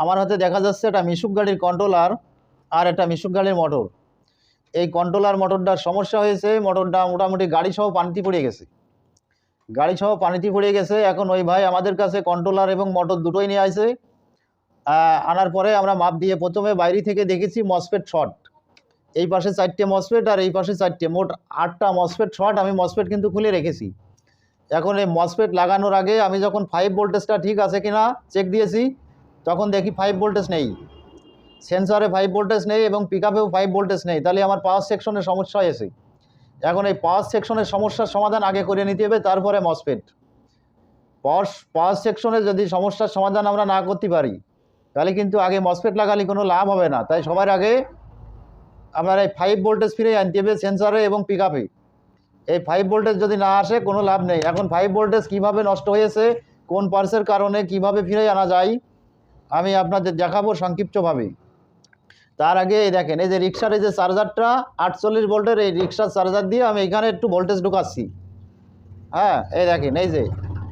আমার হাতে দেখা যাচ্ছে একটা মিশুক গাড়ির কন্ট্রোলার আর একটা মিশুক গাড়ির মোটর। এই কন্ট্রোলার মোটরটার সমস্যা হয়েছে, মোটরটা মোটামুটি গাড়ি সহ পানিতে পড়ে গেছে। এখন ওই ভাই আমাদের কাছে কন্ট্রোলার এবং মোটর দুটোই নিয়ে আসে। আনার পরে আমরা মাপ দিয়ে প্রথমে বাইরে থেকে দেখেছি মসফেট শর্ট। এই পাশে 4টে মসফেট আর এই পাশে 4টে, মোট 8টা মসফেট শর্ট। আমি মসফেট কিন্তু খুলে রেখেছি। এখন এই মসফেট লাগানোর আগে আমি যখন 5 ভোল্টেজটা ঠিক আছে কিনা চেক দিয়েছি, তখন দেখি 5 ভোল্টেজ নেই, সেন্সরে 5 ভোল্টেজ নেই এবং পিকআপেও 5 ভোল্টেজ নেই। তাহলে আমার পাওয়ার সেকশনের সমস্যা হয়েছে। এখন এই পাওয়ার সেকশনের সমস্যার সমাধান আগে করে নিতে হবে, তারপরে মসফেট। পাওয়ার সেকশনে যদি সমস্যার সমাধান আমরা না করতে পারি, তাহলে কিন্তু আগে মসফেট লাগালে কোনো লাভ হবে না। তাই সবার আগে আপনার এই 5 ভোল্টেজ ফিরে আনতে হবে সেন্সরে এবং পিকআপে। এই 5 ভোল্টেজ যদি না আসে কোনো লাভ নেই। এখন 5 ভোল্টেজ কীভাবে নষ্ট হয়েছে, কোন পার্সের কারণে কিভাবে ফিরে আনা যায়, আমি আপনাদের দেখাবো সংক্ষিপ্তভাবে। তার আগে এই দেখেন, এই যে রিক্সার এই যে চার্জারটা 48 ভোল্টের, এই রিক্সার চার্জার দিয়ে আমি এখানে একটু ভোল্টেজ ঢুকাচ্ছি। হ্যাঁ, এই দেখেন, এই যে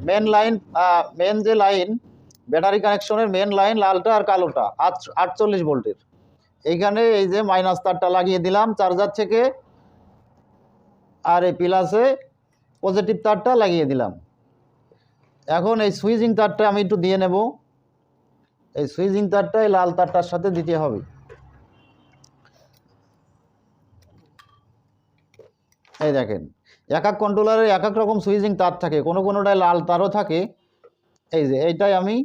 মেন লাইন, মেন যে লাইন ব্যাটারি কানেকশনের মেন লাইন লালটা আর কালোটা 48 ভোল্টের। এইখানে এই যে মাইনাস তারটা লাগিয়ে দিলাম চার্জার থেকে, আর এই প্লাসে পজিটিভ তারটা লাগিয়ে দিলাম। এখন এই সুইচিং তারটা আমি একটু দিয়ে নেব। এই সুইচিং তারটা এই লাল তারটার সাথে দিতে হবে। এই দেখেন, এক এক কন্ট্রোলারে এক এক রকম সুইচিং তার থাকে, কোনোটায় লাল তারও থাকে। এই যে এইটাই আমি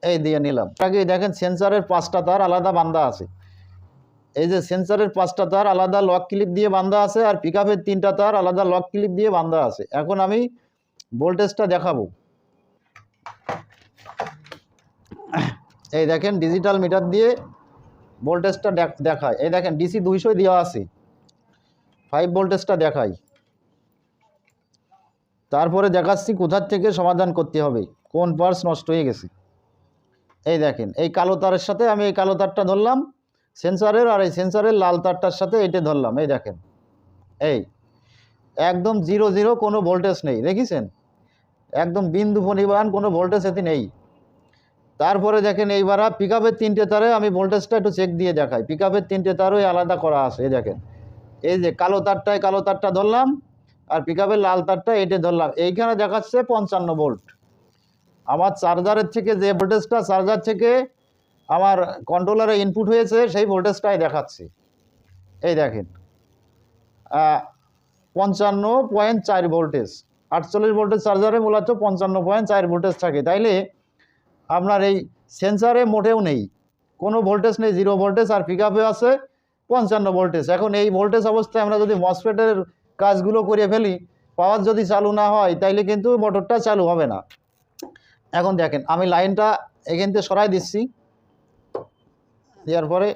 এই দিয়ে নিলাম। আগে দেখেন সেন্সরের 5টা তার আলাদা বাঁধা আছে। এই যে সেন্সরের 5টা তার আলাদা লক ক্লিপ দিয়ে বাঁধা আছে, আর পিকআপের 3টা তার আলাদা লক ক্লিপ দিয়ে বাঁধা আছে। এখন আমি ভোল্টেজটা দেখাবো। এই দেখেন ডিজিটাল মিটার দিয়ে ভোল্টেজটা দেখায়। এই দেখেন ডিসি 200 দেওয়া আছে, 5 ভোল্টেজটা দেখাই। তারপরে দেখাচ্ছি কোথার থেকে সমাধান করতে হবে, কোন পার্স নষ্ট হয়ে গেছে। এই দেখেন, এই কালো তারের সাথে আমি এই কালো তারটা ধরলাম সেন্সরের, আর এই সেন্সরের লাল তারটার সাথে এটা ধরলাম। এই দেখেন, এই একদম 0 কোনো ভোল্টেজ নেই, দেখেছেন? একদম বিন্দু পরিমাণ কোনো ভোল্টেজ এতে নেই। তারপরে দেখেন এইবার পিকআপের 3টে তারে আমি ভোল্টেজটা একটু চেক দিয়ে দেখাই। পিকআপের 3টে তারই আলাদা করা আছে। এই দেখেন, এই যে কালো তারটা ধরলাম, আর পিকআপের লাল তারটা এটা ধরলাম। এইখানে দেখাচ্ছে 55 ভোল্ট। আমার চার্জারের থেকে যে ভোল্টেজটা চার্জার থেকে আমার কন্ট্রোলারে ইনপুট হয়েছে, সেই ভোল্টেজটাই দেখাচ্ছে। এই দেখেন 55.4 ভোল্টেজ। 48 ভোল্টেজ চার্জারে মূলত 55.4 ভোল্টেজ থাকে। তাইলে আপনার এই সেন্সারে মোটেও নেই, কোনো ভোল্টেজ নেই, 0 ভোল্টেজ, আর পিকআপে আছে 55 ভোল্টেজ। এখন এই ভোল্টেজ অবস্থায় আমরা যদি মসফেটের কাজগুলো করে ফেলি, পাওয়ার যদি চালু না হয়, তাইলে কিন্তু মোটরটা চালু হবে না। এখন দেখেন, আমি লাইনটা এখান থেকে সরাই দিচ্ছি। দেওয়ার পরে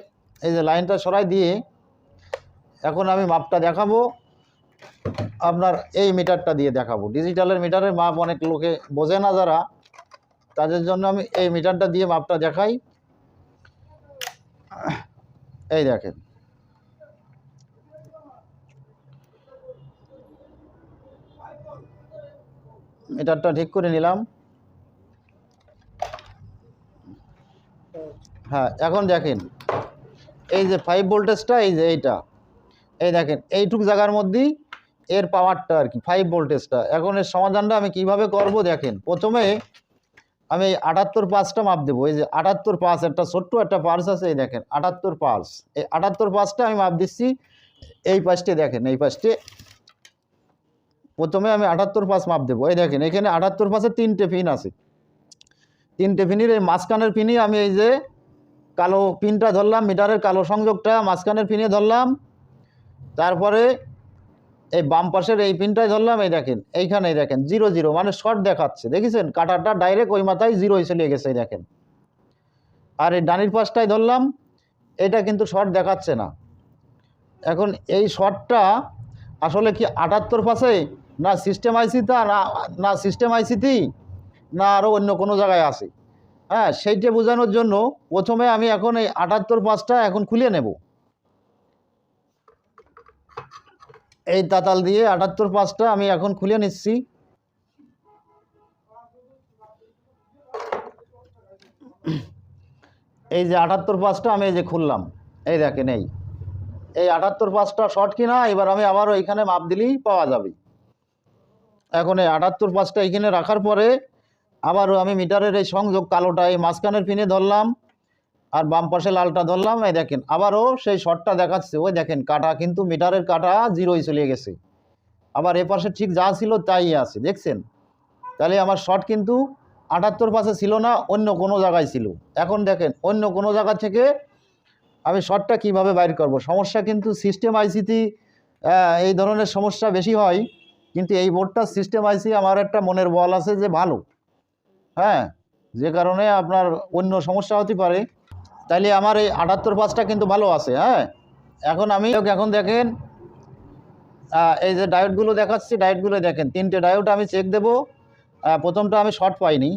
এই যে লাইনটা সরাই দিয়ে এখন আমি মাপটা দেখাবো। আপনার এই মিটারটা দিয়ে দেখাবো। ডিজিটালের মিটারের মাপ অনেক লোকে বোঝে না যারা, তাদের জন্য আমি এই মিটারটা দিয়ে মাপটা দেখাই। এই দেখেন, মিটারটা ঠিক করে নিলাম। হ্যাঁ, এখন দেখেন এই যে 5 ভোল্টেজটা, এই যে এইটা, এই দেখেন এইটুকু জায়গার মধ্যেই এর পাওয়ারটা আর কি 5 ভোল্টেজটা। এখন এর সমাধানটা আমি কিভাবে করব দেখেন। প্রথমে আমি 78.5টা মাপ দেবো। এই যে 78.5, একটা ছোট্ট একটা পার্স আছে, এই দেখেন 78.5। এই 78.5টা আমি মাপ দিচ্ছি। এই পাশে দেখেন, এই পাশে প্রথমে আমি 78.5 মাপ দেবো। এই দেখেন এখানে 78.5-এর 3টে পিন আছে। 3টে পিনের এই মাঝখানের পিনই আমি এই যে কালো পিনটা ধরলাম, মিটারের কালো সংযোগটা মাঝখানের পিনে ধরলাম। তারপরে এই বাম পাশের এই পিনটাই ধরলাম। এই দেখেন এইখানে দেখেন 0 মানে শর্ট দেখাচ্ছে, দেখেছেন? কাটারটা ডাইরেক্ট ওই মাথায় 0 চলে গেছে, এই দেখেন। আর এই ডানির পাশটাই ধরলাম, এটা কিন্তু শর্ট দেখাচ্ছে না। এখন এই শর্টটা আসলে কি 78 না সিস্টেম আইসিতে, না সিস্টেম আইসিতেই, না আরও অন্য কোনো জায়গায় আছে। হ্যাঁ, সেইটা বোঝানোর জন্য প্রথমে আমি এখন এই 78.5টা এখন খুলে নেব। এই তাতাল দিয়ে 78.5টা আমি এখন খুলে নিচ্ছি। এই যে 78 পাঁচটা আমি এই যে খুললাম, এই দেখেন এই 78 পাঁচটা শর্ট কিনা। এবার আমি আবারও এইখানে মাপ দিলেই পাওয়া যাবে। এখন এই 78 পাঁচটা এইখানে রাখার পরে আবারও আমি মিটারের এই সংযোগ কালোটা এই মাঝখানের পিনে ধরলাম, আর বাম পাশে লালটা ধরলাম। এই দেখেন আবারও সেই শর্টটা দেখাচ্ছে, ওই দেখেন কাটা কিন্তু মিটারের কাটা 0-ই চলে গেছে। আবার এ পাশে ঠিক যা ছিল তাই আছে, দেখছেন? তাহলে আমার শর্ট কিন্তু 78 পাশে ছিল না, অন্য কোনো জায়গায় ছিল। এখন দেখেন অন্য কোনো জায়গা থেকে আমি শর্টটা কিভাবে বাইর করব। সমস্যা কিন্তু সিস্টেম আইসিতে এই ধরনের সমস্যা বেশি হয়, কিন্তু এই বোর্ডটা সিস্টেম আইসি আমার একটা মনের বল আছে যে ভালো, হ্যাঁ, যে কারণে আপনার অন্য সমস্যা হতে পারে। তাইলে আমার এই 78 পাঁচটা কিন্তু ভালো আছে। হ্যাঁ, এখন দেখেন এই যে ডায়োডগুলো দেখাচ্ছি, ডায়োডগুলো দেখেন 3টে ডায়োড আমি চেক দেব। প্রথমটা আমি শর্ট পাইনি,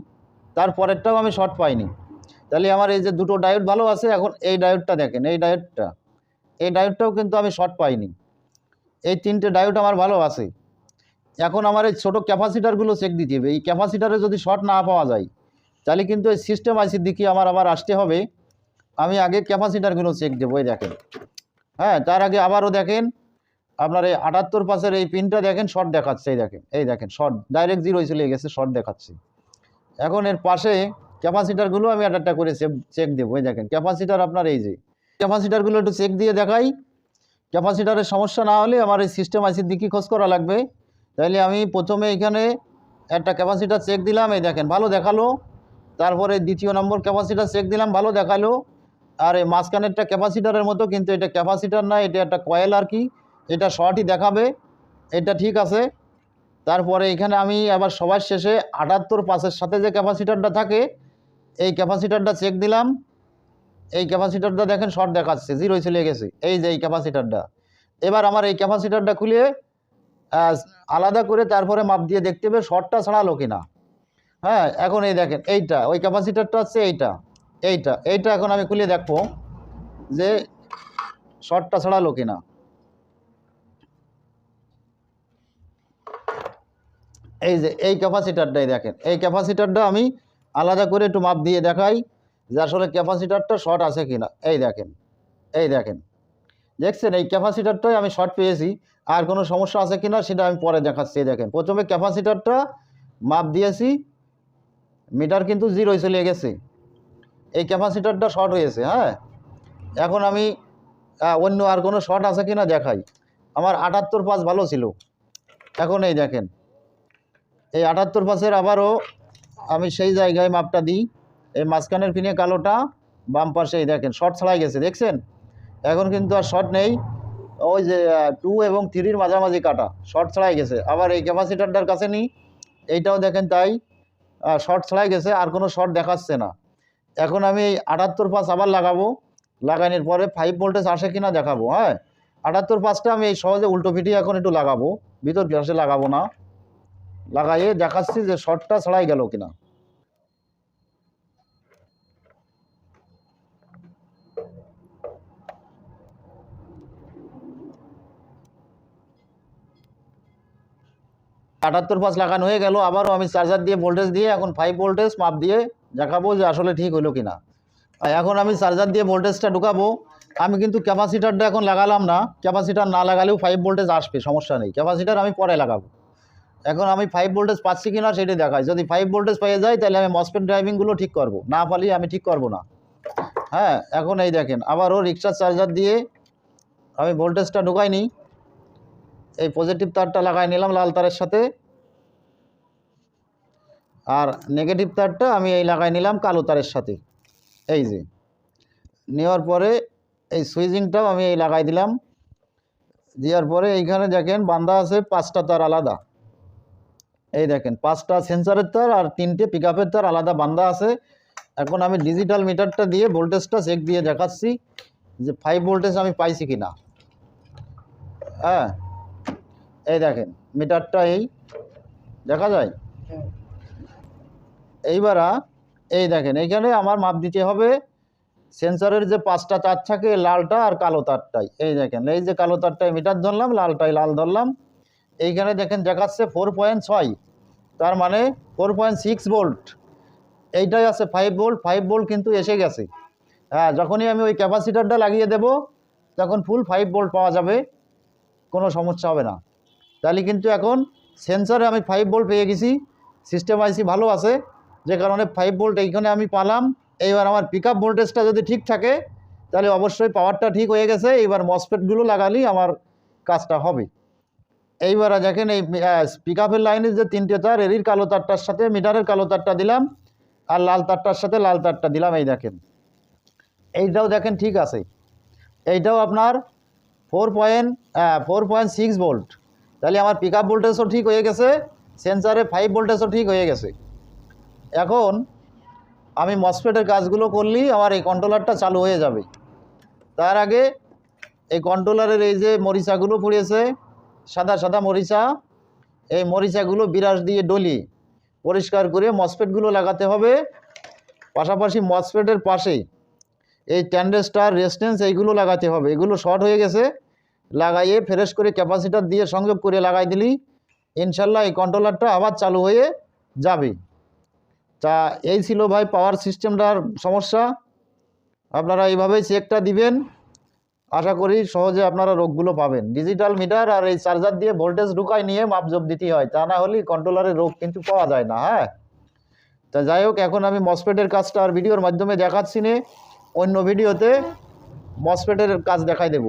তারপরেরটাও আমি শর্ট পাইনি। তাহলে আমার এই যে দুটো ডায়োড ভালো আছে। এখন এই ডায়োডটা দেখেন, এই ডায়োডটাও কিন্তু আমি শর্ট পাইনি। এই 3টে ডায়োড আমার ভালো আছে। এখন আমার এই ছোটো ক্যাপাসিটারগুলো চেক দিতে হবে। এই ক্যাপাসিটারে যদি শর্ট না পাওয়া যায় তাহলে কিন্তু এই সিস্টেম আইসির দিকে আমার আবার আসতে হবে। আমি আগে ক্যাপাসিটারগুলো চেক দেবো। এই দেখেন, হ্যাঁ, তার আগে আবারও দেখেন আপনার এই 78 পাঁচের এই পিনটা দেখেন শর্ট দেখাচ্ছে। এই দেখেন শর্ট ডাইরেক্ট 0 চলে গেছে, শর্ট দেখাচ্ছে। এখন এর পাশে ক্যাপাসিটারগুলো আমি একটা করে চেক দেবো। এই দেখেন ক্যাপাসিটার আপনার এই যে ক্যাপাসিটারগুলো একটু চেক দিয়ে দেখাই। ক্যাপাসিটারের সমস্যা না হলে আমার এই সিস্টেম আইসির দিকে খোঁজ করা লাগবে। তাইলে আমি প্রথমে এখানে একটা ক্যাপাসিটার চেক দিলাম, এই দেখেন ভালো দেখালো। তারপরে দ্বিতীয় নম্বর ক্যাপাসিটার চেক দিলাম, ভালো দেখালো। আর এই মাঝখানেরটা ক্যাপাসিটারের মতো, কিন্তু এটা ক্যাপাসিটার না, এটা একটা কয়েল আর কি, এটা শর্টই দেখাবে, এটা ঠিক আছে। তারপরে এখানে আমি আবার সবার শেষে 78 পাঁচের সাথে যে ক্যাপাসিটারটা থাকে এই ক্যাপাসিটারটা চেক দিলাম। এই ক্যাপাসিটারটা দেখেন শর্ট দেখাচ্ছে, 0 চলে গেছে, এই যে এই ক্যাপাসিটারটা। এবার আমার এই ক্যাপাসিটারটা খুলে আলাদা করে তারপরে মাপ দিয়ে দেখতে হবে শর্টটা ছাড়ালো কিনা। হ্যাঁ, এখন এই দেখেন এইটা ওই ক্যাপাসিটারটা হচ্ছে এইটা এখন আমি খুলে দেখবো যে শর্টটা ছাড়ালো কিনা। এই যে এই ক্যাপাসিটারটাই দেখেন, এই ক্যাপাসিটারটা আমি আলাদা করে একটু মাপ দিয়ে দেখাই যে আসলে ক্যাপাসিটারটা শর্ট আছে কিনা। এই দেখেন দেখছেন এই ক্যাপাসিটারটাই আমি শর্ট পেয়েছি। আর কোনো সমস্যা আছে কিনা সেটা আমি পরে দেখাচ্ছি। দেখেন প্রথমে ক্যাপাসিটারটা মাপ দিয়েছি, মিটার কিন্তু 0 চলে গেছে, এই ক্যাপাসিটারটা শর্ট হয়েছে। হ্যাঁ, এখন আমি অন্য আর কোনো শর্ট আছে কিনা দেখাই। আমার 78 পাঁচ ভালো ছিল। এখন এই দেখেন এই 78 পাঁচের আবারও আমি সেই জায়গায় মাপটা দিই। এই মাঝখানের পিনে কালোটা, বাম পাশে এই দেখেন শর্ট ছাড়াই গেছে, দেখছেন? এখন কিন্তু আর শর্ট নেই, ওই যে 2 এবং 3-র মাঝামাঝি কাটা, শর্ট ছাড়াই গেছে। আবার এই ক্যাপাসিটারটার কাছে নিই, এইটাও দেখেন তাই শর্ট ছাড়াই গেছে, আর কোনো শর্ট দেখাচ্ছে না। এখন আমি এই 78 পাঁচ আবার লাগাবো, লাগানোর পরে 5 ভোল্টেজ আসে কিনা দেখাবো। হ্যাঁ, 78 পাঁচটা আমি এই সহজে উল্টো পিটিয়ে এখন একটু লাগাবো, ভিতর পাশে লাগাবো না, লাগাইয়ে দেখাচ্ছি যে শর্টটা ছাড়াই গেল কিনা। আটাত্তর পাঁচ লাগানো হয়ে গেল। আবারও আমি চার্জার দিয়ে ভোল্টেজ দিয়ে এখন 5 ভোল্টেজ মাপ দিয়ে দেখাবো যে আসলে ঠিক হলো কিনা। এখন আমি চার্জার দিয়ে ভোল্টেজটা ঢুকাবো। আমি কিন্তু ক্যাপাসিটারটা এখন লাগালাম না, ক্যাপাসিটার না লাগালেও 5 ভোল্টেজ আসবে, সমস্যা নেই। ক্যাপাসিটার আমি পরে লাগাবো। এখন আমি 5 ভোল্টেজ পাচ্ছি কিনা সেটা দেখাই। যদি 5 ভোল্টেজ পেয়ে যায় তাহলে আমি মসফেট ড্রাইভিংগুলো ঠিক করব, না পারলে আমি ঠিক করব না। হ্যাঁ, এখন এই দেখেন আবারও রিক্সার চার্জার দিয়ে আমি ভোল্টেজটা ঢুকাই নিই। এই পজিটিভ তারটা লাগাই নিলাম লাল তারের সাথে, আর নেগেটিভ তারটা আমি এই লাগাই নিলাম কালো তারের সাথে। এই যে নেওয়ার পরে এই সুইচিংটাও আমি এই লাগাই দিলাম। দেওয়ার পরে এইখানে দেখেন বান্ধা আছে 5টা তার আলাদা। এই দেখেন 5টা সেন্সারের তার আর 3টে পিকআপের তার আলাদা বান্ধা আছে। এখন আমি ডিজিটাল মিটারটা দিয়ে ভোল্টেজটা চেক দিয়ে দেখাচ্ছি যে 5 ভোল্টেজ আমি পাইছি কিনা। হ্যাঁ, এই দেখেন মিটারটা এই দেখা যায়। এইবার এই দেখেন এইখানে আমার মাপ দিতে হবে সেন্সরের যে 5টা তার থাকে, লালটা আর কালো তারটাই। এই দেখেন এই যে কালো তারটাই মিটার ধরলাম, লালটাই লাল ধরলাম। এইখানে দেখেন দেখাচ্ছে 4.6, তার মানে 4.6 ভোল্ট। এইটাই আছে 5 ভোল্ট। 5 ভোল্ট কিন্তু এসে গেছে। হ্যাঁ, যখনই আমি ওই ক্যাপাসিটারটা লাগিয়ে দেব তখন ফুল 5 ভোল্ট পাওয়া যাবে, কোনো সমস্যা হবে না। তাহলে কিন্তু এখন সেন্সরে আমি 5 ভোল্ট পেয়ে গেছি, সিস্টেম আইসি ভালো আছে, যে কারণে 5 ভোল্ট এইখানে আমি পালাম। এইবার আমার পিক আপ ভোল্টেজটা যদি ঠিক থাকে তাহলে অবশ্যই পাওয়ারটা ঠিক হয়ে গেছে। এইবার মসফেটগুলো লাগালেই আমার কাজটা হবে। এইবার দেখেন এই পিক আপের লাইনের যে 3টে তার, এরির কালো তারটার সাথে মিটারের কালো তারটা দিলাম, আর লাল তারটার সাথে লাল তারটা দিলাম। এই দেখেন, এইটাও দেখেন ঠিক আছে। এইটাও আপনার 4.6 ভোল্ট। তাহলে আমার পিক আপ ভোল্টেজও ঠিক হয়ে গেছে, সেন্সারে 5 ভোল্টেজও ঠিক হয়ে গেছে। এখন আমি মসফেটের কাজগুলো করলেই আমার এই কন্ট্রোলারটা চালু হয়ে যাবে। তার আগে এই কন্ট্রোলারের এই যে মরিচাগুলো পড়েছে, সাদা সাদা মরিচা, এই মরিচাগুলো বিরাস দিয়ে ডলি পরিষ্কার করে মসফেটগুলো লাগাতে হবে। পাশাপাশি মসফেটের পাশে এই ট্যান্ডেস্টার রেজিস্ট্যান্স এইগুলো লাগাতে হবে। এগুলো শর্ট হয়ে গেছে, লাগাইয়ে ফ্রেশ করে ক্যাপাসিটার দিয়ে সংযোগ করে লাগাই দিলি ইনশাল্লাহ এই কন্ট্রোলারটা আবার চালু হয়ে যাবে। তা এই ছিল ভাই পাওয়ার সিস্টেমটার সমস্যা। আপনারা এইভাবেই চেকটা দিবেন, আশা করি সহজে আপনারা রোগগুলো পাবেন। ডিজিটাল মিটার আর এই চার্জার দিয়ে ভোল্টেজ ঢুকাই নিয়ে মাপজোপ দিতে হয়, তা না হলে কন্ট্রোলারের রোগ কিন্তু পাওয়া যায় না। হ্যাঁ, তা যাই হোক, এখন আমি মসফেটের কাজটা আর ভিডিওর মাধ্যমে দেখাচ্ছি না, অন্য ভিডিওতে মসফেটের কাজ দেখাই দেব।